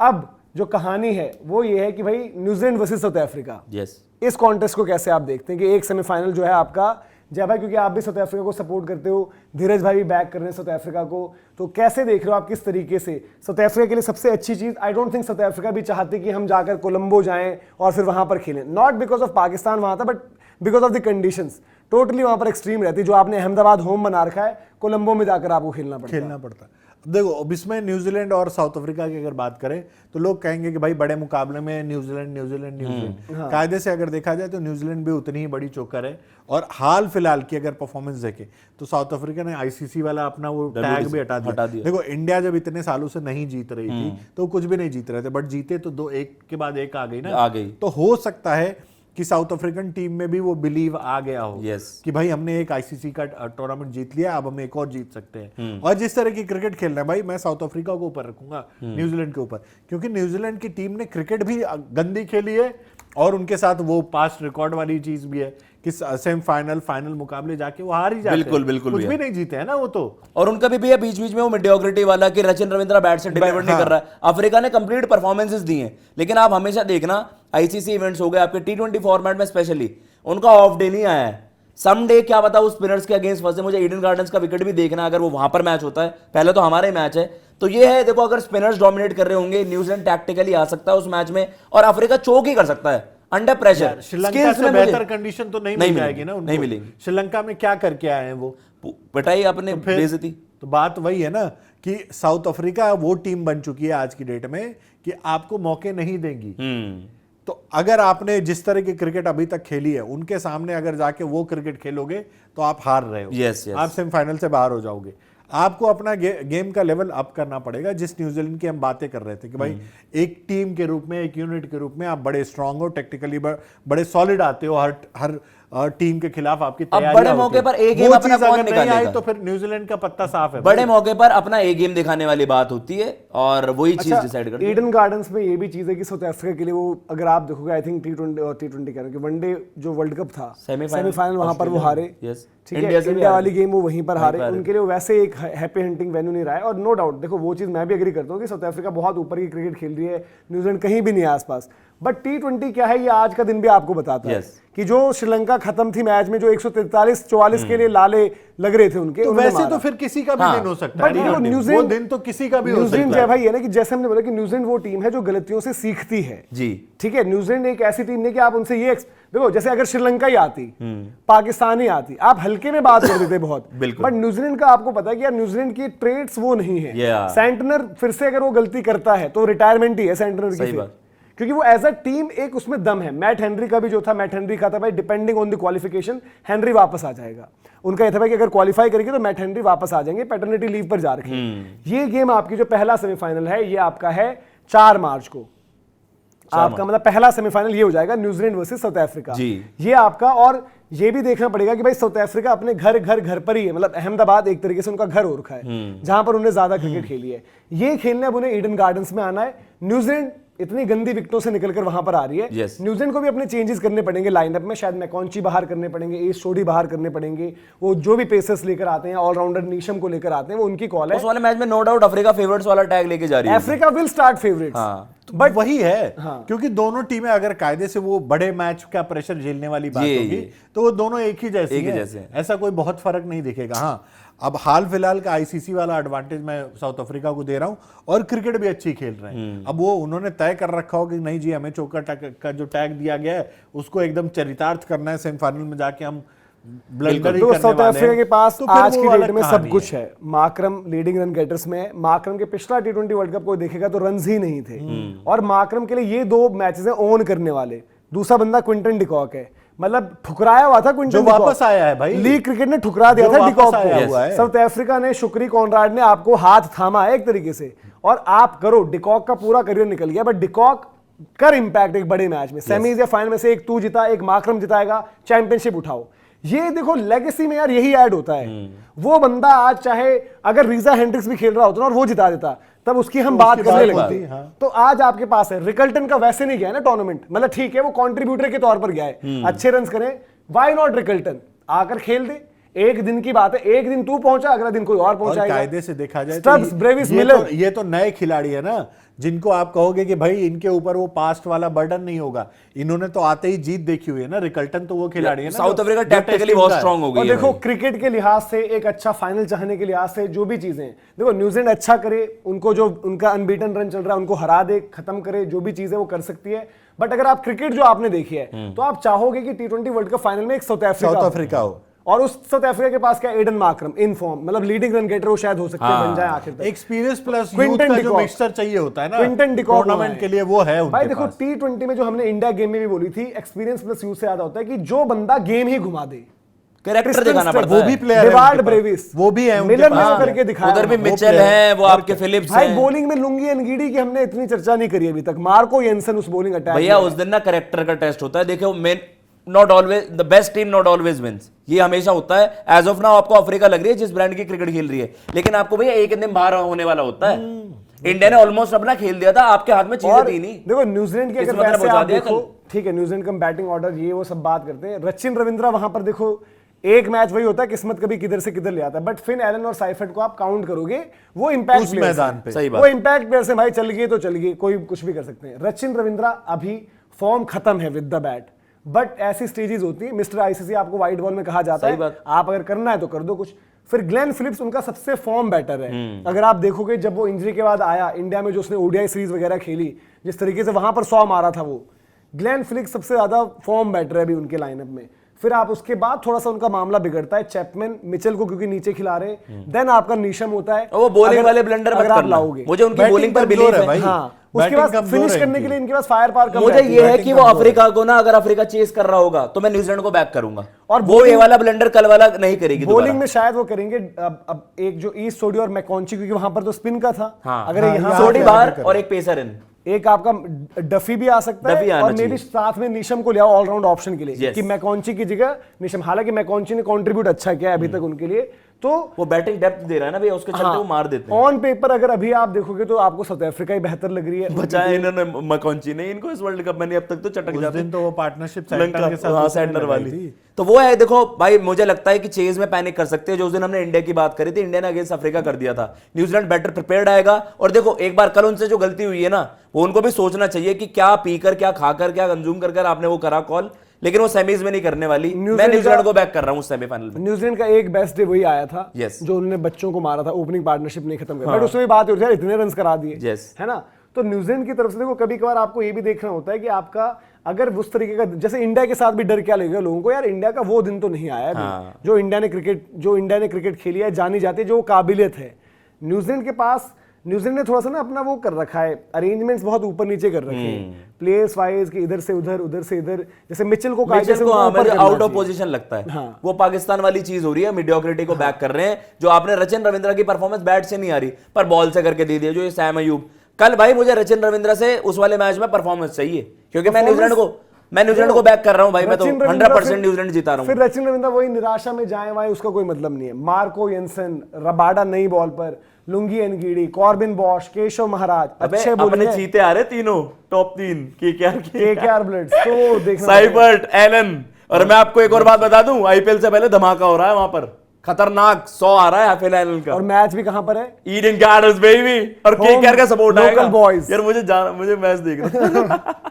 अब जो कहानी है वो ये है कि भाई New Zealand versus south Africa, yes इस कॉन्टेस्ट को कैसे आप देखते हैं कि एक सेमीफाइनल जो है आपका जय भाई, क्योंकि आप भी साउथ अफ्रीका को सपोर्ट करते हो, धीरज भाई भी बैक कर रहे हैं साउथ अफ्रीका को, तो कैसे देख रहे हो आप, किस तरीके से साउथ अफ्रीका के लिए सबसे अच्छी चीज, I don't think south Africa भी चाहते कि हम जाकर कोलंबो जाएं और फिर वहां पर खेलें, नॉट बिकॉज ऑफ पाकिस्तान वहां था but because of the conditions, totally वहां पर एक्सट्रीम रहती, जो आपने अहमदाबाद होम बना रखा है, कोलंबो में जाकर आपको खेलना पड़ता है। देखो अब इसमें न्यूजीलैंड और साउथ अफ्रीका की अगर बात करें तो लोग कहेंगे कि भाई बड़े मुकाबले में न्यूजीलैंड कायदे से अगर देखा जाए तो न्यूजीलैंड भी उतनी ही बड़ी चोकर है। और हाल फिलहाल की अगर परफॉर्मेंस देखें तो साउथ अफ्रीका ने आईसीसी वाला अपना वो टैग भी हटा दिया। देखो इंडिया जब इतने सालों से नहीं जीत रही थी तो कुछ भी नहीं जीत रहे थे, बट जीते तो दो, एक के बाद एक आ गई ना, आ गई। तो हो सकता है कि साउथ अफ्रीकन टीम में भी वो बिलीव आ गया हो कि भाई हमने एक आईसीसी का टूर्नामेंट जीत लिया, अब हम एक और जीत सकते हैं। और जिस तरह की क्रिकेट खेलना है भाई, मैं साउथ अफ्रीका को ऊपर रखूंगा न्यूजीलैंड के ऊपर, क्योंकि न्यूजीलैंड की टीम ने क्रिकेट भी गंदी खेली है और उनके साथ वो पास्ट रिकॉर्ड वाली चीज भी है कि सेमीफाइनल फाइनल मुकाबले जाके वो हार ही जाते हैं। बिल्कुल कुछ भी नहीं जीते हैं ना वो तो। और उनका भी है बीच बीच में वो मीडियोक्रिटी वाला कि रचिन रविंद्रा बैट से डिलीवर नहीं कर रहा है। अफ्रीका ने कंप्लीट परफॉर्मेंसेस दी हैं, लेकिन आप हमेशा देखना आईसीसी इवेंट्स हो गए आपके टी20 फॉर्मेट में स्पेशली, उनका ऑफ डे नहीं आया है। समडे क्या पता उस स्पिनर्स के अगेंस्ट फंसे। मुझे ईडन गार्डन्स का विकेट भी देखना अगर वो वहां पर मैच होता है, पहले तो हमारा ही मैच है, तो ये है देखो अगर स्पिनर्स डोमिनेट कर रहे होंगे न्यूजीलैंड टैक्टिकली आ सकता है उस मैच में और अफ्रीका चोक ही कर सकता है अंडर प्रेशर। श्रीलंका से बेहतर कंडीशन तो नहीं मिल जाएगी ना उनको, नहीं मिलेगी। श्रीलंका में क्या करके आए हैं वो, पिटाई अपने बेइज्जती। तो बात वही है ना कि साउथ अफ्रीका वो टीम बन चुकी है आज की डेट में कि आपको मौके नहीं देंगी। तो अगर आपने जिस तरह की क्रिकेट अभी तक खेली है उनके सामने अगर जाके वो क्रिकेट खेलोगे तो आप हार रहे हो। yes. आप सेमीफाइनल से बाहर हो जाओगे। आपको अपना गेम का लेवल अप करना पड़ेगा, जिस न्यूजीलैंड की हम बातें कर रहे थे कि भाई एक टीम के रूप में, एक यूनिट के रूप में आप बड़े स्ट्रांग हो, टेक्निकली बड़े सॉलिड आते हो, हर टीम के खिलाफ आपकी तैयारी। बड़े मौके पर एक गेम अपना कौन निकालेगा, तो फिर न्यूजीलैंड का पत्ता साफ है। बड़े मौके पर अपना एक गेम दिखाने वाली बात होती है और वही चीज डिसाइड करती है। ईडन गार्डन्स में ये भी चीज है कि साउथ अफ्रीका के लिए वो अगर आप देखोगे आई थिंक टी20 और टी20 कह रहे हैं कि वनडे जो वर्ल्ड कप था सेमीफाइनल वहां पर वो हारे, ठीक है, इंडिया वाली गेम वो वहीं पर हारे, उनके लिए वैसे एक हैप्पी हंटिंग वेन्यू नहीं रहा है। और नो डाउट देखो वो चीज मैं भी एग्री करता हूँ कि साउथ अफ्रीका बहुत ऊपर की क्रिकेट खेल रही है, न्यूजीलैंड कहीं भी नहीं है आसपास, बट टी20 क्या है ये आज का दिन भी आपको बताता है कि जो श्रीलंका खत्म थी मैच में, जो 143-44 के लिए लाले लग रहे थे उनके, तो वैसे तो फिर किसी का भी दिन हो सकता है, वो दिन तो किसी का भी हो सकता है। जय भाई है ना कि जैसे हमने बोला कि न्यूजीलैंड वो टीम है जो गलतियों से सीखती है जी, ठीक है। न्यूजीलैंड एक ऐसी टीम नहीं कि आप उनसे ये देखो, जैसे अगर श्रीलंका ही आती, पाकिस्तान ही आती, आप हल्के में बात कर देते बहुत, बट न्यूजीलैंड का आपको पता है कि यार न्यूजीलैंड की ट्रेड्स वो नहीं है। सेंटनर फिर से अगर वो गलती करता है तो रिटायरमेंट ही है सेंटनर की, क्योंकि वो एज अ टीम एक उसमें दम है। मैट हेनरी का भी जो था, मैट हेनरी का था भाई depending on the qualification Henry वापस आ जाएगा। उनका यह था भाई कि अगर क्वालिफाई करेंगे तो मैट हेनरी वापस आ जाएंगे, पैटर्निटी लीव पर जा रखे हैं। ये गेम आपकी जो पहला सेमीफाइनल है ये आपका है 4 मार्च को, आपका मतलब पहला सेमीफाइनल ये हो जाएगा न्यूजीलैंड वर्सेस साउथ अफ्रीका ये आपका। और ये भी देखना पड़ेगा कि भाई साउथ अफ्रीका अपने घर पर ही है, मतलब अहमदाबाद एक तरीके से उनका घर हो रखा है जहां पर उन्हें ज्यादा क्रिकेट खेली है। ये खेलने अब उन्हें ईडन गार्डन्स में आना है। न्यूजीलैंड इतनी गंदी विकेटों से निकलकर वहां पर आ रही है, न्यूजीलैंड को भी अपने चेंजेस करने पड़ेंगे लाइनअप में, शायद मैकॉन्ची बाहर करने पड़ेंगे, एस सोडी बाहर करने पड़ेंगे, वो जो भी पेसर्स लेकर आते हैं, ऑलराउंडर नीशम को लेकर आते हैं, वो उनकी कॉल है। उस वाले मैच में नो डाउट अफ्रीका फेवरेट्स वाला टैग लेके जा रही है, Africa will start favourites, but वही है क्योंकि दोनों टीमें अगर कायदे से वो बड़े मैच का प्रेशर झेलने वाली बात होगी तो वो दोनों एक ही जैसे हैं, ऐसा कोई बहुत फर्क नहीं दिखेगा। हाँ, अब हाल फिलहाल का आईसीसी वाला एडवांटेज मैं साउथ अफ्रीका को दे रहा हूं और क्रिकेट भी अच्छी खेल रहे हैं। अब वो उन्होंने तय कर रखा हो कि नहीं जी हमें चौका का जो टैग दिया गया है उसको एकदम चरितार्थ करना है, सेमीफाइनल में जाके हम ब्लंडर ही करने साउथ अफ्रीका के पास तो आज की डेट में सब कुछ है। मार्करम लीडिंग रन गेटर्स में, मार्करम के पिछला टी20 वर्ल्ड कप को देखेगा तो रन्स ही नहीं थे और मार्करम के लिए ये 2 मैचेस हैं ओन करने वाले। दूसरा बंदा क्विंटन डिकॉक है, मतलब ठुकराया हुआ था क्विंटन, जो वापस आया है भाई, लीग क्रिकेट ने ठुकरा दिया था डिकॉक को। साउथ अफ्रीका ने, शुक्री कॉनराड ने आपको हाथ थामा है एक तरीके से, और आप करो, डिकॉक का पूरा करियर निकल गया, बट डिकॉक कर इंपैक्ट एक बड़े मैच में, सेमीज या फाइनल में से एक तू जीता, एक मार्करम जिताएगा, चैंपियनशिप उठाओ। ये देखो लेगेसी में यार यही ऐड होता है। वो बंदा आज चाहे अगर रीजा हेंड्रिक्स भी खेल रहा होता ना और वो जिता देता तब उसकी हम बात करने लगते। तो आज आपके पास है, रिकल्टन का वैसे नहीं गया ना टूर्नामेंट, मतलब ठीक है वो कंट्रीब्यूटर के तौर पर गया है, अच्छे रन्स करें, व्हाई नॉट रिकल्टन आकर खेल दे। एक दिन की बात है, एक दिन तू पहुंचा, अगला दिन कोई और पहुंचाएगा। कायदे से देखा जाए स्टब्स, ब्रेविस, मिलर, ये तो नए खिलाड़ी है ना, जिनको आप कहोगे कि भाई इनके ऊपर वो पास्ट वाला बर्डन नहीं होगा, इन्होंने तो आते ही जीत देखी हुई है ना। रिकल्टन तो वो खिलाड़ी है ना, साउथ अफ्रीका टैक्टिकली बहुत स्ट्रांग हो गई और है देखो भाई। क्रिकेट के लिहाज से एक अच्छा फाइनल चाहने के लिहाज से जो भी चीजें हैं, देखो न्यूजीलैंड अच्छा करे, उनको जो उनका अनबीटन रन चल रहा है उनको हरा दे, खत्म करे, जो भी चीजें वो कर सकती है। बट अगर आप क्रिकेट जो आपने देखी है तो आप चाहोगे कि T20 वर्ल्ड कप फाइनल में एक साउथ अफ्रीका हो, और उस साउथ अफ्रीका के पास क्या एडन मार्करम इन फॉर्म, मतलब लीडिंग रन गेटर वो शायद हो सकते हैं, बन जाए आखिर तक। एक्सपीरियंस प्लस यूथ क्विंटन का जो डिकॉक, मिक्सचर चाहिए होता है ना क्विंटन डिकॉक टूर्नामेंट के लिए, वो है उनके भाई। देखो पास। T20 में जो हमने इंडिया गेम में भी बोली थी, एक्सपीरियंस प्लस यूथ से ज्यादा होता है कि जो बंदा गेम ही घुमा दे, कैरेक्टर दिखाना पड़ता वो है। भी प्लेयर है डिवार्ड उनके पास। ब्रेविस, वो भी है उनके मिलर पास। ने करके दिखाया। उधर भी वो मिचेल player है, वो आपके फिलिप्स भाई हैं। बॉलिंग में लुंगी अनगीडी की हमने इतनी चर्चा नहीं करी अभी तक। मार्को येंसन उस बॉलिंग अटैक भैया उस दिन ना कैरेक्टर का टेस्ट होता है। देखो main not always the best team not always wins, ये हमेशा होता है। एज ऑफ नाउ आपको अफ्रीका लग रही है जिस ब्रांड की क्रिकेट खेल रही है, लेकिन आपको भैया एक दिन बाहर होने वाला होता है। इंडिया ने ऑलमोस्ट अपना खेल दिया था, आपके हाथ में चीजें थी नहीं। देखो न्यूजीलैंड की अगर किस्मत ने वैसे बचा आप दिया देखो, कल। ठीक है न्यूजीलैंड का बैटिंग ऑर्डर ये वो सब बात करते हैं, रचिन रविंद्रा वहां पर देखो एक मैच वही होता है, किस्मत कभी किधर से किधर ले आता है। बट फिन एलन और साइफर्ट को आप काउंट करोगे, वो इंपैक्ट उस मैदान पे। सही बात। वो इंपैक्ट प्लेयर्स हैं भाई, चल गए तो चल गए, कोई कुछ भी कर सकते हैं। रचिन रविंद्रा अभी फॉर्म खत्म है विद द बैट, बट ऐसी स्टेजेस होती है, मिस्टर आईसीसी आपको व्हाइट बॉल में कहा जाता सही है, बात। आप अगर करना है तो कर दो कुछ। फिर ग्लेन फिलिप्स उनका सबसे फॉर्म बैटर है। अगर आप देखोगे जब वो इंजरी के बाद आया इंडिया में, जो उसने ओडीआई सीरीज वगैरह खेली, जिस तरीके से वहां पर 100 मारा था, वो ग्लेन फिलिप्स सबसे ज्यादा फॉर्म बैटर है अभी उनके लाइनअप में। फिर आप उसके बाद थोड़ा सा उनका मामला बिगड़ता है, चैपमैन मिचेल को क्योंकि नीचे खिला रहे, देन आपका नीशम होता है। वो बॉलिंग वाले ब्लंडर मत अगर आप करना, लाओगे, मुझे उनकी Batting बॉलिंग पर कमजोर बिलीव है है भाई। हाँ उसके Batting बाद कमजोर फिनिश है करने इनकी। के लिए इनके पास फायर पावर कम मुझे रहती ये है batting कि वो कमजोर अफ्रीका को ना, अगर अफ्रीका चेस कर रहा होगा तो मैं न्यूजीलैंड को बैक करूंगा, और वो ये वाला ब्लंडर कल वाला नहीं करेगी बॉलिंग दोबारा। में शायद वो करेंगे। अब एक जो ईस्ट सोडी और मैकॉन्ची, क्योंकि वहां पर तो स्पिन का था, हाँ, अगर यहाँ सोडी पे बाहर करें। और एक पेसर इन, एक आपका डफी भी आ सकता डफी है, आना और मे भी चाहिए। साथ में नीशम को ले आओ ऑलराउंड ऑप्शन के लिए, Yes. कि मैकॉन्ची की जगह नीशम। हालांकि मैकॉन्ची ने कंट्रीब्यूट अच्छा किया है अभी तक उनके लिए, तो वो बैटिंग डेप्थ दे रहा है ना भैया, उसके चलते वो मार देते हैं। ऑन पेपर अगर अभी आप देखोगे तो आपको साउथ अफ्रीका ही बेहतर लग रही है। बचाया इन्होंने मैकॉन्ची ने इनको इस वर्ल्ड कप में, नहीं अब तक तो चटक उस जाते दिन तो वो पार्टनरशिप श्रीलंका सेंटर के साथ हाँ उसने सेंटर लगाई वाली थी। तो वो है। देखो भाई मुझे लगता है कि चेज में पैनिक कर सकते हैं, जो उस दिन हमने इंडिया की बात करी थी, इंडिया ने अगेंस्ट अफ्रीका कर दिया था। न्यूजीलैंड बेटर प्रिपेयर्ड आएगा, और देखो एक बार कल उनसे जो गलती हुई है ना, वो उनको भी सोचना चाहिए कि क्या पीकर, क्या खाकर, क्या कंज्यूम कर आपने वो करा कॉल, लेकिन वो सेमीज में नहीं करने वाली। मैं न्यूजीलैंड को बैक कर रहा हूँ सेमीफाइनल में। न्यूजीलैंड का एक बेस्ट डे वही आया था, Yes. जो उन्होंने बच्चों को मारा था, ओपनिंग पार्टनरशिप नहीं खत्म कर, बट उसमें भी बात होती है इतने रन करा दिए, Yes. है ना। तो न्यूजीलैंड की तरफ से देखो कभी कभार आपको ये भी देखना होता है कि आपका अगर उस तरीके का, जैसे इंडिया के साथ भी डर क्या लगेगा लोगों को, यार इंडिया का वो दिन तो नहीं आया अभी, हाँ। जो इंडिया ने क्रिकेट खेली है, जानी जाती है, जो काबिलियत है न्यूजीलैंड के पास। न्यूजीलैंड ने थोड़ा सा ना अपना वो कर रखा है, अरेंजमेंट्स बहुत ऊपर नीचे कर रखे हैं, प्लेयर्स वाइज कि इधर से उधर, उधर से इधर। जैसे मिचेल को कायदे से ऊपर करना आउट ऑफ चाहिए। पोजीशन लगता है। हाँ। वो पाकिस्तान वाली चीज हो रही है, मीडियोक्रिटी को बैक कर रहे हैं। जो आपने रचिन रविंद्रा की परफॉर्मेंस बैट से नहीं आ रही, पर बॉल से करके दे दिया, जो ये सैम अयूब कल, भाई मुझे रचिन रविंद्रा से उस वाले मैच में परफॉर्मेंस चाहिए, क्योंकि मैं न्यूजीलैंड को बैक कर रहा हूं भाई। मैं तो 100% न्यूजीलैंड जिता रहा हूं। फिर रचिन रविंद्रा वही निराशा में जाए वाए, उसका कोई मतलब नहीं है। मार्को येंसन, रबाडा नई बॉल पर, Lungi Ngidi, Corbin Bosch, Keshav Maharaj, अच्छे अपने जीते आ रहे तीनों टॉप 3 केकेआर ब्लड्स, तो देखना साइफर्ट, एलन। और मैं आपको एक और बात बता दूं, आईपीएल से पहले धमाका हो रहा है वहां पर, खतरनाक 100 आ रहा है हाफिल एलन का। और मैच भी कहां पर है? ईडन गार्डन्स बेबी, और केकेआर का सपोर्ट आएगा। लोकल बॉयज यार मुझे मैच देखना